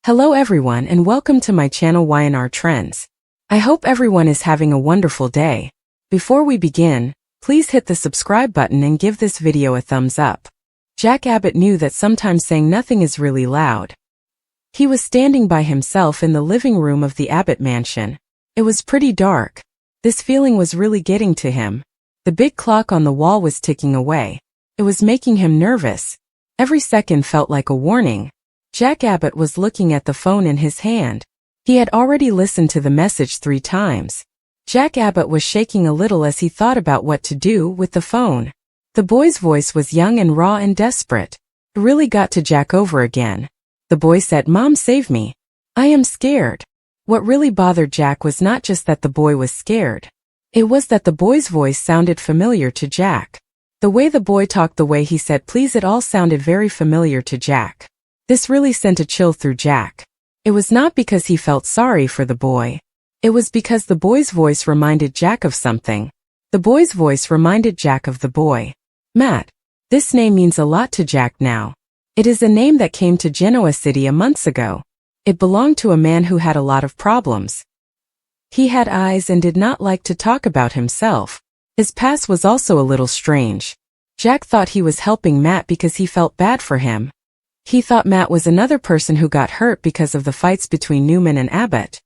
Hello everyone and welcome to my channel Y&R Trends. I hope everyone is having a wonderful day. Before we begin, please hit the subscribe button and give this video a thumbs up. Jack Abbott knew that sometimes saying nothing is really loud. He was standing by himself in the living room of the Abbott mansion. It was pretty dark. This feeling was really getting to him. The big clock on the wall was ticking away. It was making him nervous. Every second felt like a warning. Jack Abbott was looking at the phone in his hand. He had already listened to the message 3 times. Jack Abbott was shaking a little as he thought about what to do with the phone. The boy's voice was young and raw and desperate. It really got to Jack over again. The boy said, "Mom, save me. I am scared." What really bothered Jack was not just that the boy was scared. It was that the boy's voice sounded familiar to Jack. The way the boy talked, the way he said please, it all sounded very familiar to Jack. This really sent a chill through Jack. It was not because he felt sorry for the boy. It was because the boy's voice reminded Jack of something. The boy's voice reminded Jack of the boy. Matt. This name means a lot to Jack now. It is a name that came to Genoa City a month ago. It belonged to a man who had a lot of problems. He had eyes and did not like to talk about himself. His past was also a little strange. Jack thought he was helping Matt because he felt bad for him. He thought Matt was another person who got hurt because of the fights between Newman and Abbott.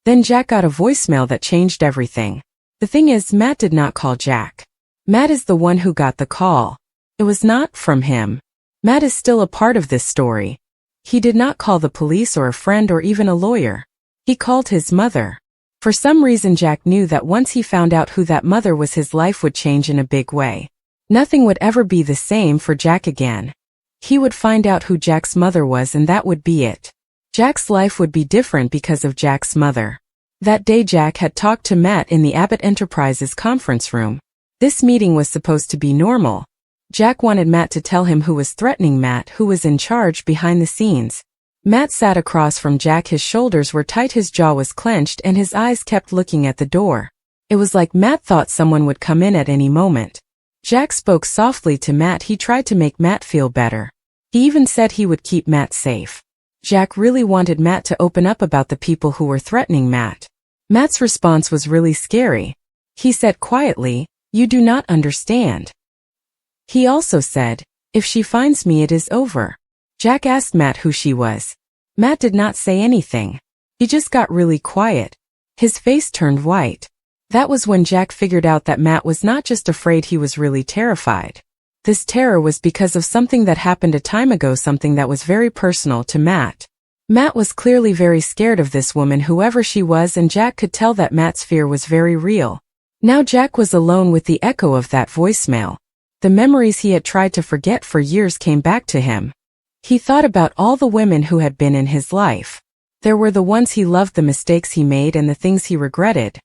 Then Jack got a voicemail that changed everything. The thing is, Matt did not call Jack. Matt is the one who got the call. It was not from him. Matt is still a part of this story. He did not call the police or a friend or even a lawyer. He called his mother. For some reason Jack knew that once he found out who that mother was, his life would change in a big way. Nothing would ever be the same for Jack again. He would find out who Jack's mother was and that would be it. Jack's life would be different because of Jack's mother. That day Jack had talked to Matt in the Abbott Enterprises conference room. This meeting was supposed to be normal. Jack wanted Matt to tell him who was threatening Matt, who was in charge behind the scenes. Matt sat across from Jack. His shoulders were tight, his jaw was clenched, and his eyes kept looking at the door. It was like Matt thought someone would come in at any moment. Jack spoke softly to Matt. He tried to make Matt feel better. He even said he would keep Matt safe. Jack really wanted Matt to open up about the people who were threatening Matt. Matt's response was really scary. He said quietly, "You do not understand." He also said, "If she finds me, it is over." Jack asked Matt who she was. Matt did not say anything. He just got really quiet. His face turned white. That was when Jack figured out that Matt was not just afraid, he was really terrified. This terror was because of something that happened a time ago, something that was very personal to Matt. Matt was clearly very scared of this woman, whoever she was, and Jack could tell that Matt's fear was very real. Now Jack was alone with the echo of that voicemail. The memories he had tried to forget for years came back to him. He thought about all the women who had been in his life. There were the ones he loved, the mistakes he made, and the things he regretted.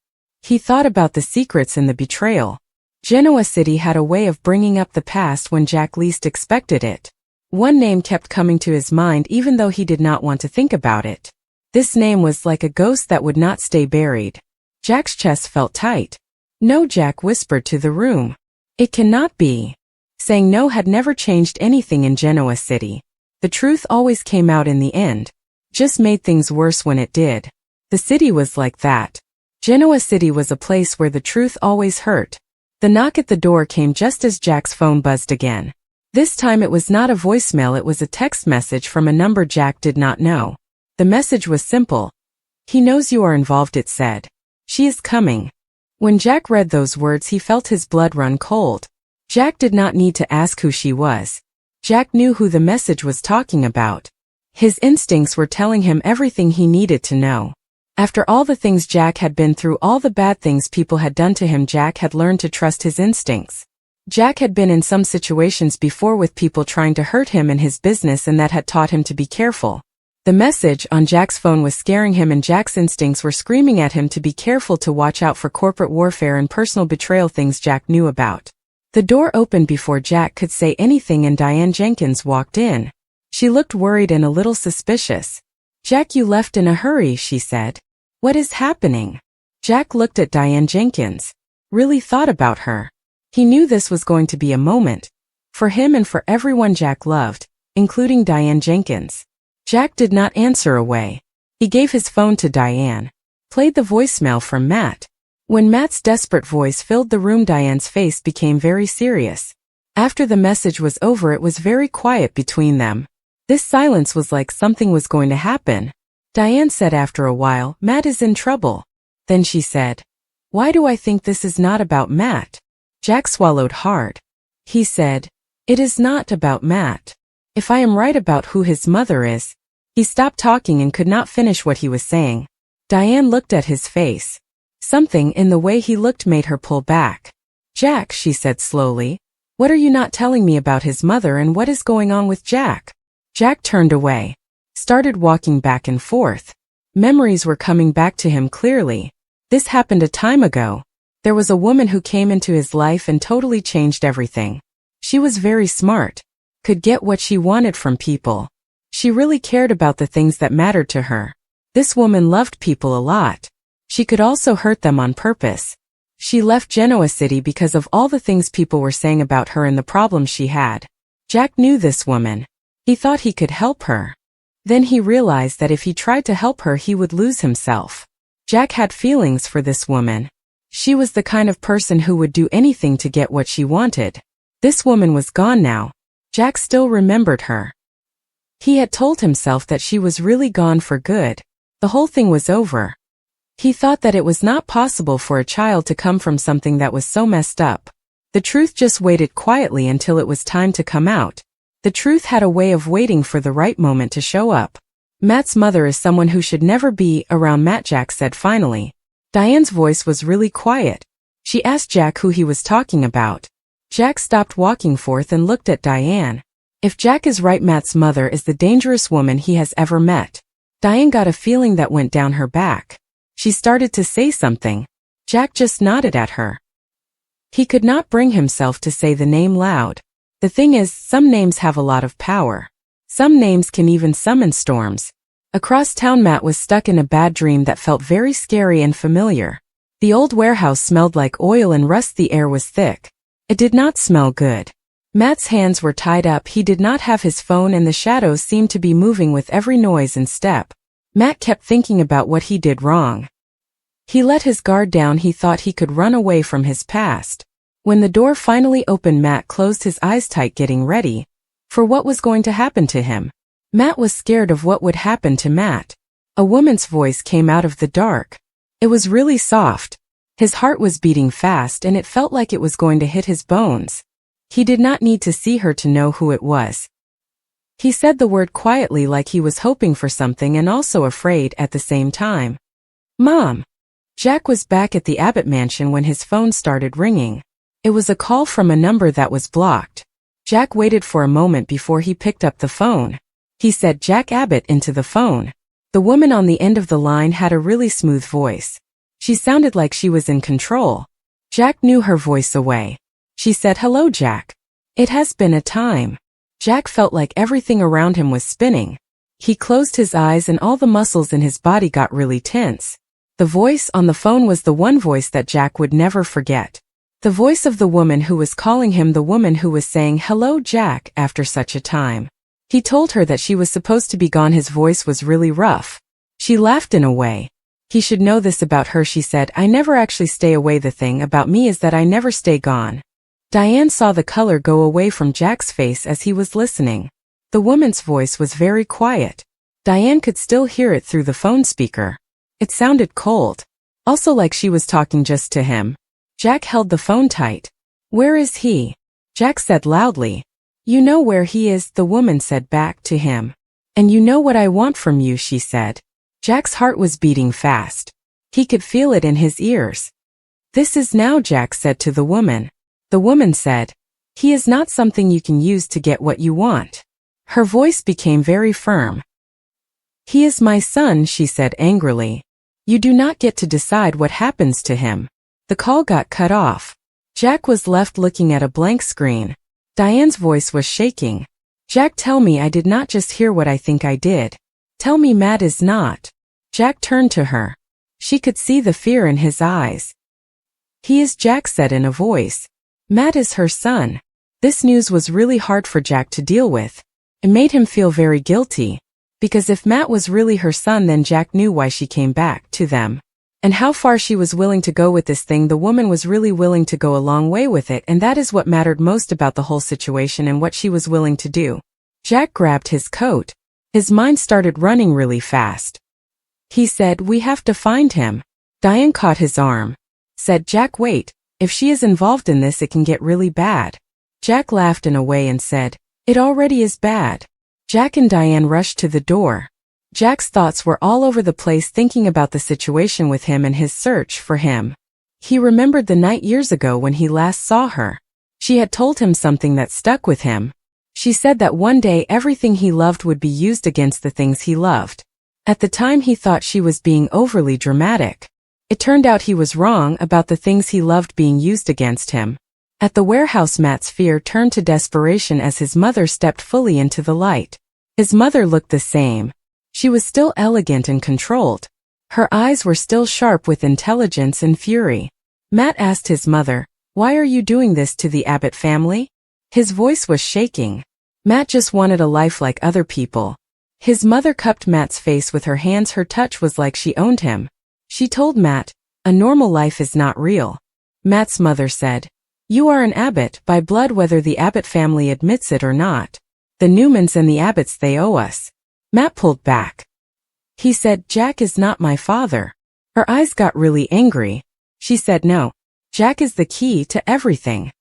He thought about the secrets and the betrayal. Genoa City had a way of bringing up the past when Jack least expected it. One name kept coming to his mind even though he did not want to think about it. This name was like a ghost that would not stay buried. Jack's chest felt tight. "No," Jack whispered to the room. "It cannot be." Saying no had never changed anything in Genoa City. The truth always came out in the end. Just made things worse when it did. The city was like that. Genoa City was a place where the truth always hurt. The knock at the door came just as Jack's phone buzzed again. This time it was not a voicemail, it was a text message from a number Jack did not know. The message was simple. "He knows you are involved," it said. "She is coming." When Jack read those words, he felt his blood run cold. Jack did not need to ask who she was. Jack knew who the message was talking about. His instincts were telling him everything he needed to know. After all the things Jack had been through, all the bad things people had done to him, Jack had learned to trust his instincts. Jack had been in some situations before with people trying to hurt him in his business, and that had taught him to be careful. The message on Jack's phone was scaring him, and Jack's instincts were screaming at him to be careful, to watch out for corporate warfare and personal betrayal, things Jack knew about. The door opened before Jack could say anything and Diane Jenkins walked in. She looked worried and a little suspicious. "Jack, you left in a hurry," she said. "What is happening?" Jack looked at Diane Jenkins. Really thought about her. He knew this was going to be a moment. For him and for everyone Jack loved, including Diane Jenkins. Jack did not answer away. He gave his phone to Diane. Played the voicemail from Matt. When Matt's desperate voice filled the room, Diane's face became very serious. After the message was over, it was very quiet between them. This silence was like something was going to happen. Diane said after a while, "Matt is in trouble." Then she said, "Why do I think this is not about Matt?" Jack swallowed hard. He said, "It is not about Matt. If I am right about who his mother is." He stopped talking and could not finish what he was saying. Diane looked at his face. Something in the way he looked made her pull back. "Jack," she said slowly, "what are you not telling me about his mother, and what is going on with Jack?" Jack turned away, started walking back and forth. Memories were coming back to him clearly. This happened a time ago. There was a woman who came into his life and totally changed everything. She was very smart, could get what she wanted from people. She really cared about the things that mattered to her. This woman loved people a lot. She could also hurt them on purpose. She left Genoa City because of all the things people were saying about her and the problems she had. Jack knew this woman. He thought he could help her. Then he realized that if he tried to help her, he would lose himself. Jack had feelings for this woman. She was the kind of person who would do anything to get what she wanted. This woman was gone now. Jack still remembered her. He had told himself that she was really gone for good. The whole thing was over. He thought that it was not possible for a child to come from something that was so messed up. The truth just waited quietly until it was time to come out. The truth had a way of waiting for the right moment to show up. Matt's mother is someone who should never be around Matt, Jack said finally. Diane's voice was really quiet. She asked Jack who he was talking about. Jack stopped walking forth and looked at Diane. If Jack is right, Matt's mother is the dangerous woman he has ever met. Diane got a feeling that went down her back. She started to say something. Jack just nodded at her. He could not bring himself to say the name loud. The thing is, some names have a lot of power. Some names can even summon storms. Across town, Matt was stuck in a bad dream that felt very scary and familiar. The old warehouse smelled like oil and rust. The air was thick. It did not smell good. Matt's hands were tied up. He did not have his phone, and the shadows seemed to be moving with every noise and step. Matt kept thinking about what he did wrong. He let his guard down. He thought he could run away from his past. When the door finally opened, Matt closed his eyes tight, getting ready for what was going to happen to him. Matt was scared of what would happen to Matt. A woman's voice came out of the dark. It was really soft. His heart was beating fast, and it felt like it was going to hit his bones. He did not need to see her to know who it was. He said the word quietly, like he was hoping for something and also afraid at the same time. "Mom." Jack was back at the Abbott mansion when his phone started ringing. It was a call from a number that was blocked. Jack waited for a moment before he picked up the phone. He said Jack Abbott into the phone. The woman on the end of the line had a really smooth voice. She sounded like she was in control. Jack knew her voice away. She said, "Hello, Jack. It has been a time." Jack felt like everything around him was spinning. He closed his eyes and all the muscles in his body got really tense. The voice on the phone was the one voice that Jack would never forget. The voice of the woman who was calling him, the woman who was saying, "Hello, Jack," after such a time. He told her that she was supposed to be gone. His voice was really rough. She laughed in a way. He should know this about her, she said. "I never actually stay away. The thing about me is that I never stay gone." Diane saw the color go away from Jack's face as he was listening. The woman's voice was very quiet. Diane could still hear it through the phone speaker. It sounded cold. Also like she was talking just to him. Jack held the phone tight. "Where is he?" Jack said loudly. "You know where he is," the woman said back to him. "And you know what I want from you," she said. Jack's heart was beating fast. He could feel it in his ears. "This is now," Jack said to the woman. The woman said, "He is not something you can use to get what you want." Her voice became very firm. "He is my son," she said angrily. "You do not get to decide what happens to him." The call got cut off. Jack was left looking at a blank screen. Diane's voice was shaking. "Jack, tell me I did not just hear what I think I did. Tell me Matt is not." Jack turned to her. She could see the fear in his eyes. "He is," Jack said in a voice. "Matt is her son." This news was really hard for Jack to deal with. It made him feel very guilty. Because if Matt was really her son, then Jack knew why she came back to them. And how far she was willing to go with this thing. The woman was really willing to go a long way with it, and that is what mattered most about the whole situation and what she was willing to do. Jack grabbed his coat. His mind started running really fast. He said, "We have to find him." Diane caught his arm. Said, "Jack, wait. If she is involved in this, it can get really bad." Jack laughed in a way and said, "It already is bad." Jack and Diane rushed to the door. Jack's thoughts were all over the place, thinking about the situation with him and his search for him. He remembered the night years ago when he last saw her. She had told him something that stuck with him. She said that one day everything he loved would be used against the things he loved. At the time he thought she was being overly dramatic. It turned out he was wrong about the things he loved being used against him. At the warehouse, Matt's fear turned to desperation as his mother stepped fully into the light. His mother looked the same. She was still elegant and controlled. Her eyes were still sharp with intelligence and fury. Matt asked his mother, "Why are you doing this to the Abbott family?" His voice was shaking. Matt just wanted a life like other people. His mother cupped Matt's face with her hands. Her touch was like she owned him. She told Matt, "A normal life is not real." Matt's mother said, "You are an Abbott by blood, whether the Abbott family admits it or not. The Newmans and the Abbotts, they owe us." Matt pulled back. He said, "Jack is not my father." Her eyes got really angry. She said, "No. Jack is the key to everything."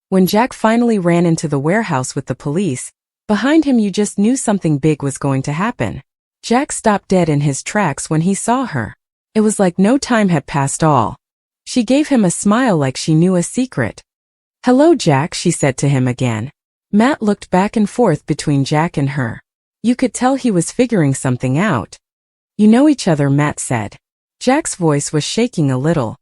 When Jack finally ran into the warehouse with the police, behind him you just knew something big was going to happen. Jack stopped dead in his tracks when he saw her. It was like no time had passed all. She gave him a smile like she knew a secret. "Hello, Jack," she said to him again. Matt looked back and forth between Jack and her. You could tell he was figuring something out. "You know each other," Matt said. Jack's voice was shaking a little.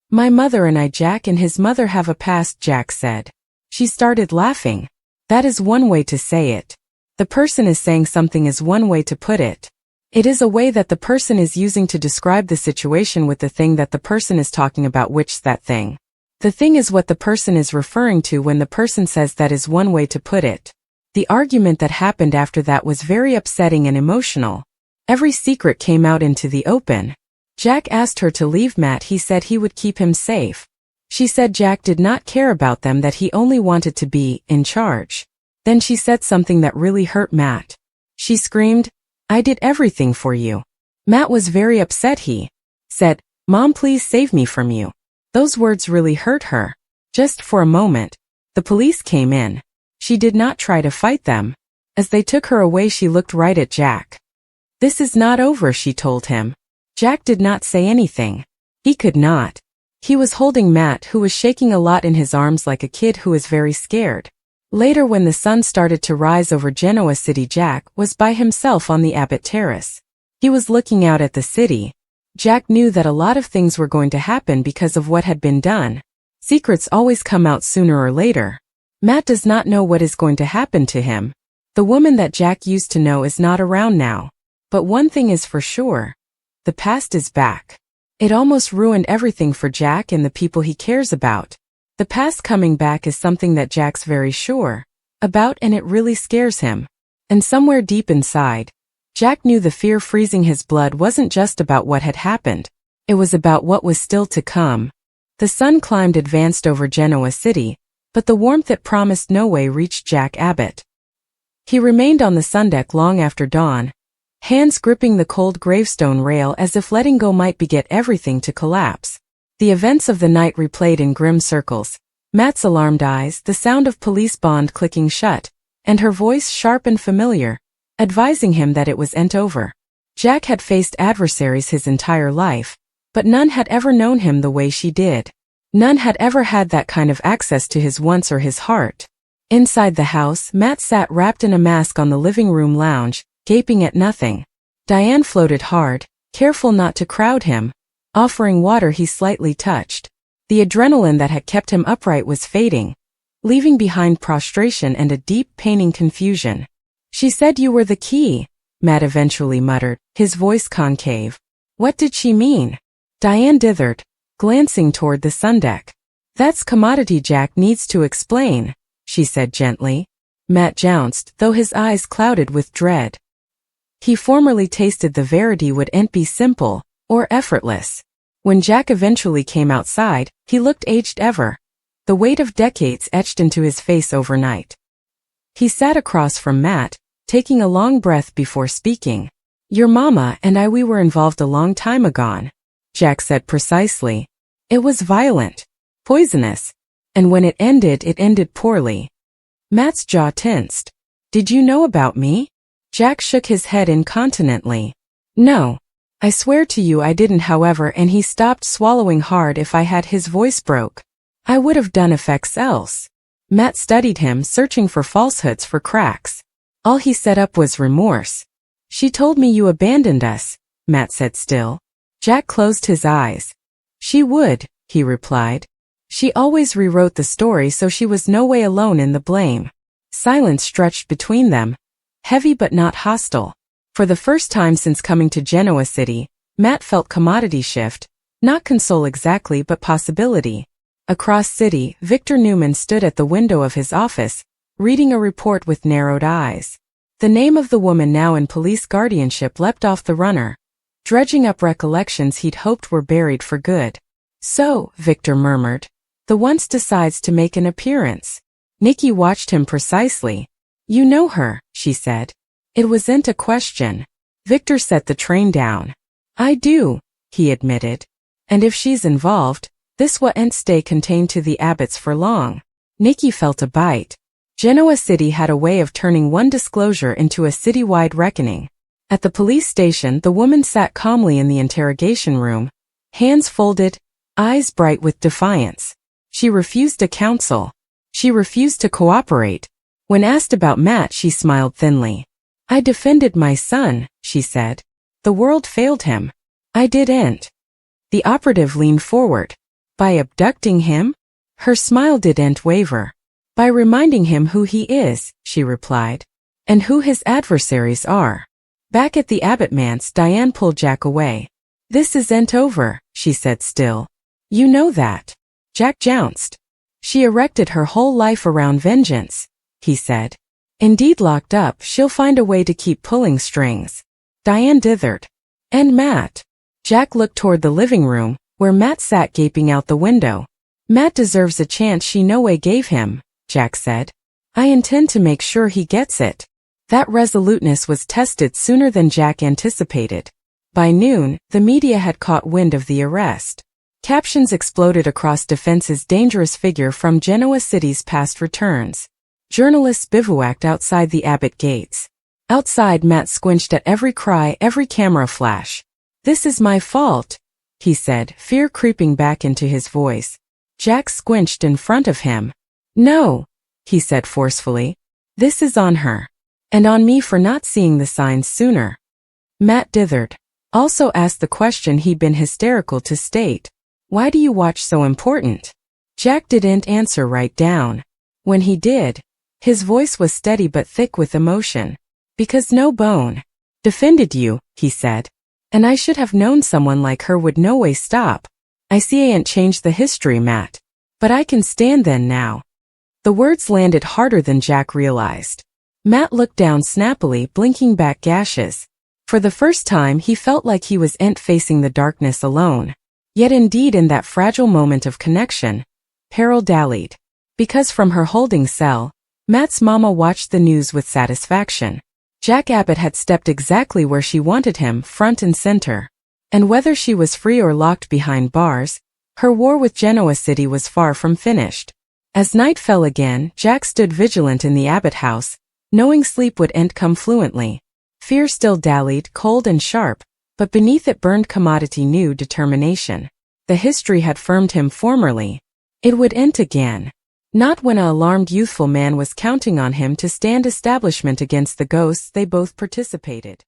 "My mother and I, Jack and his mother, have a past," Jack said. She started laughing. "That is one way to say it. The person is saying something is one way to put it. It is a way that the person is using to describe the situation with the thing that the person is talking about, which's that thing. The thing is what the person is referring to when the person says that is one way to put it." The argument that happened after that was very upsetting and emotional. Every secret came out into the open. Jack asked her to leave Matt. He said he would keep him safe. She said Jack did not care about them, that he only wanted to be in charge. Then she said something that really hurt Matt. She screamed, "I did everything for you." Matt was very upset. He said, "Mom, please save me from you." Those words really hurt her. Just for a moment. The police came in. She did not try to fight them. As they took her away, she looked right at Jack. "This is not over," she told him. Jack did not say anything. He could not. He was holding Matt, who was shaking a lot in his arms like a kid who is very scared. Later, when the sun started to rise over Genoa City, Jack was by himself on the Abbott Terrace. He was looking out at the city. Jack knew that a lot of things were going to happen because of what had been done. Secrets always come out sooner or later. Matt does not know what is going to happen to him. The woman that Jack used to know is not around now. But one thing is for sure. The past is back. It almost ruined everything for Jack and the people he cares about. The past coming back is something that Jack's very sure about, and it really scares him. And somewhere deep inside, Jack knew the fear freezing his blood wasn't just about what had happened. It was about what was still to come. The sun advanced over Genoa City, but the warmth it promised no way reached Jack Abbott. He remained on the sundeck long after dawn, hands gripping the cold gravestone rail as if letting go might beget everything to collapse. The events of the night replayed in grim circles. Matt's alarmed eyes, the sound of police bond clicking shut, and her voice sharp and familiar, advising him that it was over. Jack had faced adversaries his entire life, but none had ever known him the way she did. None had ever had that kind of access to his wants or his heart. Inside the house, Matt sat wrapped in a mask on the living room lounge, gaping at nothing. Diane floated hard, careful not to crowd him, offering water he slightly touched. The adrenaline that had kept him upright was fading, leaving behind prostration and a deep, paining confusion. "She said you were the key," Matt eventually muttered, his voice concave. What did she mean? Diane dithered, glancing toward the sundeck. "That's commodity Jack needs to explain," she said gently. Matt jounced, though his eyes clouded with dread. He formerly tasted the verity wouldn't be simple or effortless. When Jack eventually came outside, he looked aged ever, the weight of decades etched into his face overnight. He sat across from Matt, taking a long breath before speaking. Your mama and we were involved a long time ago, Jack said precisely. It was violent, poisonous, and when it ended poorly. Matt's jaw tensed. Did you know about me? Jack shook his head incontinently. No. I swear to you I didn't, however, and he stopped, swallowing hard. If I had, his voice broke. I would have done effects else. Matt studied him, searching for falsehoods, for cracks. All he set up was remorse. She told me you abandoned us, Matt said still. Jack closed his eyes. She would, he replied. She always rewrote the story so she was no way alone in the blame. Silence stretched between them, heavy but not hostile. For the first time since coming to Genoa City, Matt felt commodity shift, not console exactly but possibility. Across city, Victor Newman stood at the window of his office, reading a report with narrowed eyes. The name of the woman now in police guardianship leapt off the runner, dredging up recollections he'd hoped were buried for good. So, Victor murmured, the once decides to make an appearance. Nikki watched him precisely. You know her, she said. It wasn't a question. Victor set the train down. I do, he admitted. And if she's involved, this won't stay contained to the Abbotts for long. Nikki felt a bite. Genoa City had a way of turning one disclosure into a citywide reckoning. At the police station, the woman sat calmly in the interrogation room, hands folded, eyes bright with defiance. She refused to counsel. She refused to cooperate. When asked about Matt, she smiled thinly. I defended my son, she said. The world failed him. I didn't. The operative leaned forward. By abducting him? Her smile didn't waver. By reminding him who he is, she replied. And who his adversaries are. Back at the Abbott manse, Diane pulled Jack away. This isn't over, she said still. You know that. Jack jounced. She erected her whole life around vengeance, he said. Indeed, locked up, she'll find a way to keep pulling strings. Diane dithered. And Matt? Jack looked toward the living room, where Matt sat gaping out the window. Matt deserves a chance she no way gave him, Jack said. I intend to make sure he gets it. That resoluteness was tested sooner than Jack anticipated. By noon, the media had caught wind of the arrest. Captions exploded across Defense's dangerous figure from Genoa City's past returns. Journalists bivouacked outside the Abbott gates. Outside, Matt squinched at every cry, every camera flash. This is my fault, he said, fear creeping back into his voice. Jack squinched in front of him. No, he said forcefully. This is on her. And on me for not seeing the signs sooner. Matt dithered. Also asked the question he'd been hysterical to state. Why do you watch so important? Jack didn't answer right down. When he did, his voice was steady but thick with emotion. Because no bone defended you, he said. And I should have known someone like her would no way stop. I see I ain't changed the history, Matt. But I can stand then now. The words landed harder than Jack realized. Matt looked down snappily, blinking back gashes. For the first time he felt like he wasn't facing the darkness alone. Yet indeed in that fragile moment of connection, peril dallied. Because from her holding cell, Matt's mama watched the news with satisfaction. Jack Abbott had stepped exactly where she wanted him, front and center. And whether she was free or locked behind bars, her war with Genoa City was far from finished. As night fell again, Jack stood vigilant in the Abbott house, knowing sleep wouldn't come fluently. Fear still dallied, cold and sharp, but beneath it burned commodity new determination. The history had firmed him formerly. It would end again. Not when an alarmed youthful man was counting on him to stand establishment against the ghosts they both participated.